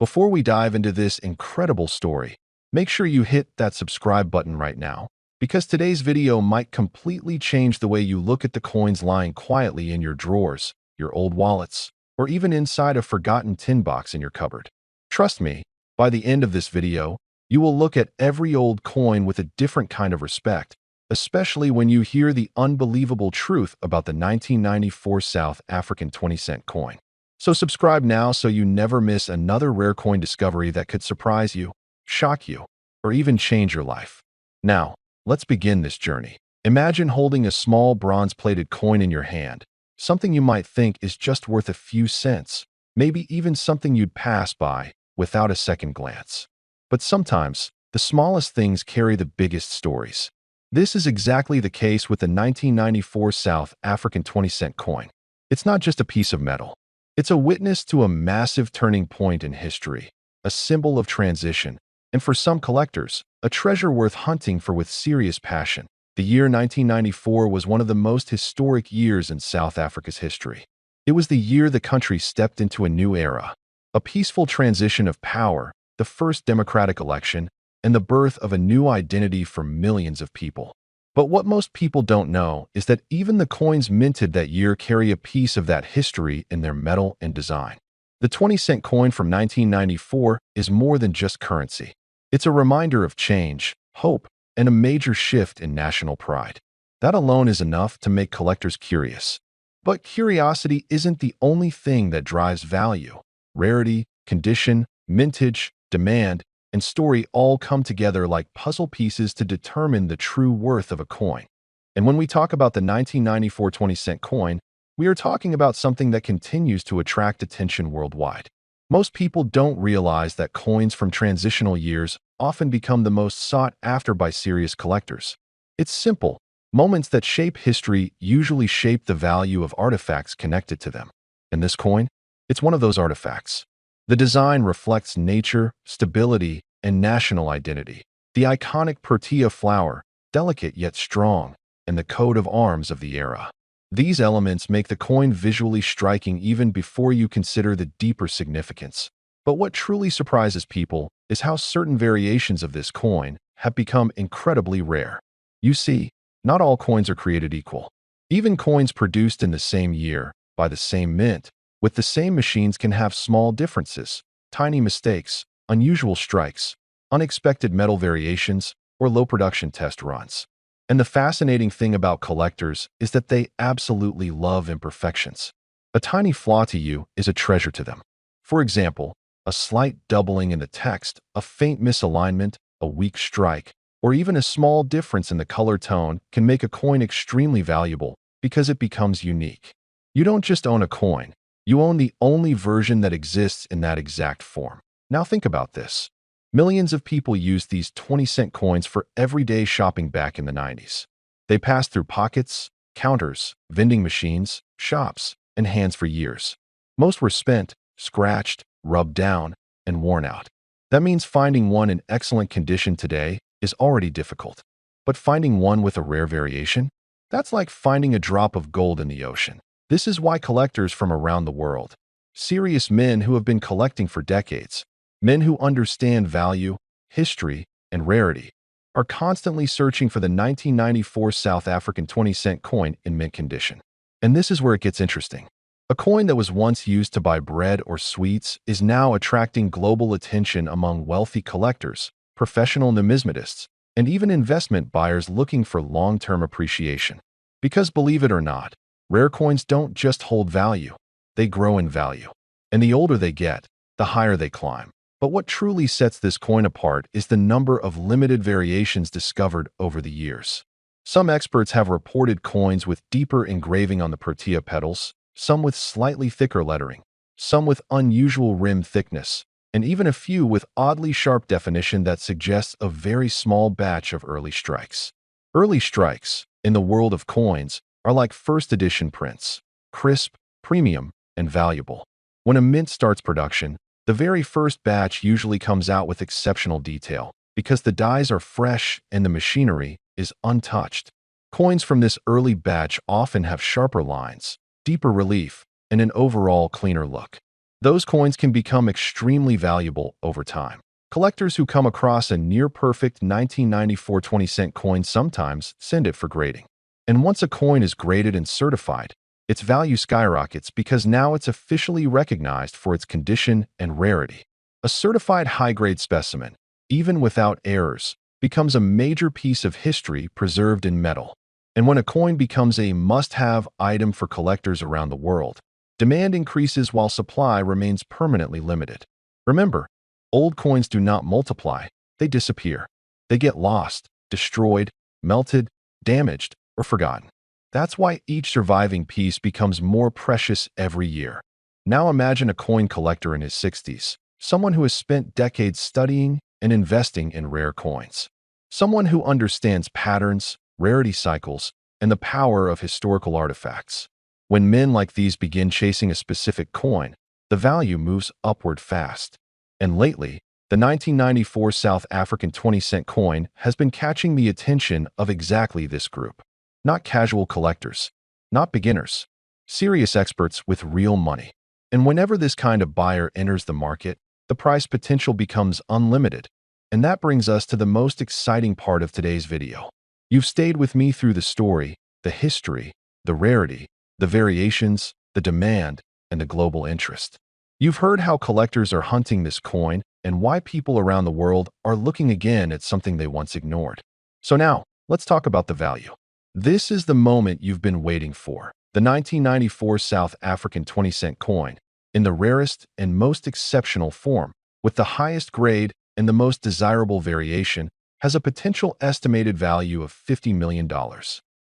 Before we dive into this incredible story, make sure you hit that subscribe button right now, because today's video might completely change the way you look at the coins lying quietly in your drawers, your old wallets, or even inside a forgotten tin box in your cupboard. Trust me, by the end of this video, you will look at every old coin with a different kind of respect, especially when you hear the unbelievable truth about the 1994 South African 20-cent coin. So subscribe now so you never miss another rare coin discovery that could surprise you, shock you, or even change your life. Now, let's begin this journey. Imagine holding a small bronze-plated coin in your hand, something you might think is just worth a few cents, maybe even something you'd pass by without a second glance. But sometimes, the smallest things carry the biggest stories. This is exactly the case with the 1994 South African 20-cent coin. It's not just a piece of metal. It's a witness to a massive turning point in history, a symbol of transition, and for some collectors, a treasure worth hunting for with serious passion. The year 1994 was one of the most historic years in South Africa's history. It was the year the country stepped into a new era, a peaceful transition of power, the first democratic election, and the birth of a new identity for millions of people. But what most people don't know is that even the coins minted that year carry a piece of that history in their metal and design. The 20-cent coin from 1994 is more than just currency. It's a reminder of change, hope, and a major shift in national pride. That alone is enough to make collectors curious. But curiosity isn't the only thing that drives value. Rarity, condition, mintage, demand, and story all come together like puzzle pieces to determine the true worth of a coin. And when we talk about the 1994 20-cent coin, we are talking about something that continues to attract attention worldwide. Most people don't realize that coins from transitional years often become the most sought after by serious collectors. It's simple. Moments that shape history usually shape the value of artifacts connected to them. And this coin? It's one of those artifacts. The design reflects nature, stability, and national identity. The iconic Protea flower, delicate yet strong, and the coat of arms of the era. These elements make the coin visually striking even before you consider the deeper significance. But what truly surprises people is how certain variations of this coin have become incredibly rare. You see, not all coins are created equal. Even coins produced in the same year, by the same mint, with the same machines can have small differences, tiny mistakes, unusual strikes, unexpected metal variations, or low production test runs. And the fascinating thing about collectors is that they absolutely love imperfections. A tiny flaw to you is a treasure to them. For example, a slight doubling in the text, a faint misalignment, a weak strike, or even a small difference in the color tone can make a coin extremely valuable because it becomes unique. You don't just own a coin. You own the only version that exists in that exact form. Now think about this. Millions of people used these 20-cent coins for everyday shopping back in the 90s. They passed through pockets, counters, vending machines, shops, and hands for years. Most were spent, scratched, rubbed down, and worn out. That means finding one in excellent condition today is already difficult. But finding one with a rare variation? That's like finding a drop of gold in the ocean. This is why collectors from around the world, serious men who have been collecting for decades, men who understand value, history, and rarity, are constantly searching for the 1994 South African 20-cent coin in mint condition. And this is where it gets interesting. A coin that was once used to buy bread or sweets is now attracting global attention among wealthy collectors, professional numismatists, and even investment buyers looking for long-term appreciation. Because believe it or not, rare coins don't just hold value, they grow in value. And the older they get, the higher they climb. But what truly sets this coin apart is the number of limited variations discovered over the years. Some experts have reported coins with deeper engraving on the Protea petals, some with slightly thicker lettering, some with unusual rim thickness, and even a few with oddly sharp definition that suggests a very small batch of early strikes. Early strikes, in the world of coins, are like first edition prints, crisp, premium, and valuable. When a mint starts production, the very first batch usually comes out with exceptional detail because the dies are fresh and the machinery is untouched. Coins from this early batch often have sharper lines, deeper relief, and an overall cleaner look. those coins can become extremely valuable over time. Collectors who come across a near-perfect 1994 20-cent coin sometimes send it for grading. And once a coin is graded and certified, its value skyrockets because now it's officially recognized for its condition and rarity. A certified high-grade specimen, even without errors, becomes a major piece of history preserved in metal. And when a coin becomes a must-have item for collectors around the world, demand increases while supply remains permanently limited. Remember, old coins do not multiply, they disappear. They get lost, destroyed, melted, damaged, or forgotten. That's why each surviving piece becomes more precious every year. Now imagine a coin collector in his 60s, someone who has spent decades studying and investing in rare coins. Someone who understands patterns, rarity cycles, and the power of historical artifacts. When men like these begin chasing a specific coin, the value moves upward fast. And lately, the 1994 South African 20-cent coin has been catching the attention of exactly this group. Not casual collectors, not beginners, serious experts with real money. And whenever this kind of buyer enters the market, the price potential becomes unlimited. And that brings us to the most exciting part of today's video. You've stayed with me through the story, the history, the rarity, the variations, the demand, and the global interest. You've heard how collectors are hunting this coin and why people around the world are looking again at something they once ignored. So now, let's talk about the value. This is the moment you've been waiting for. The 1994 South African 20-cent coin, in the rarest and most exceptional form, with the highest grade and the most desirable variation, has a potential estimated value of $50 million.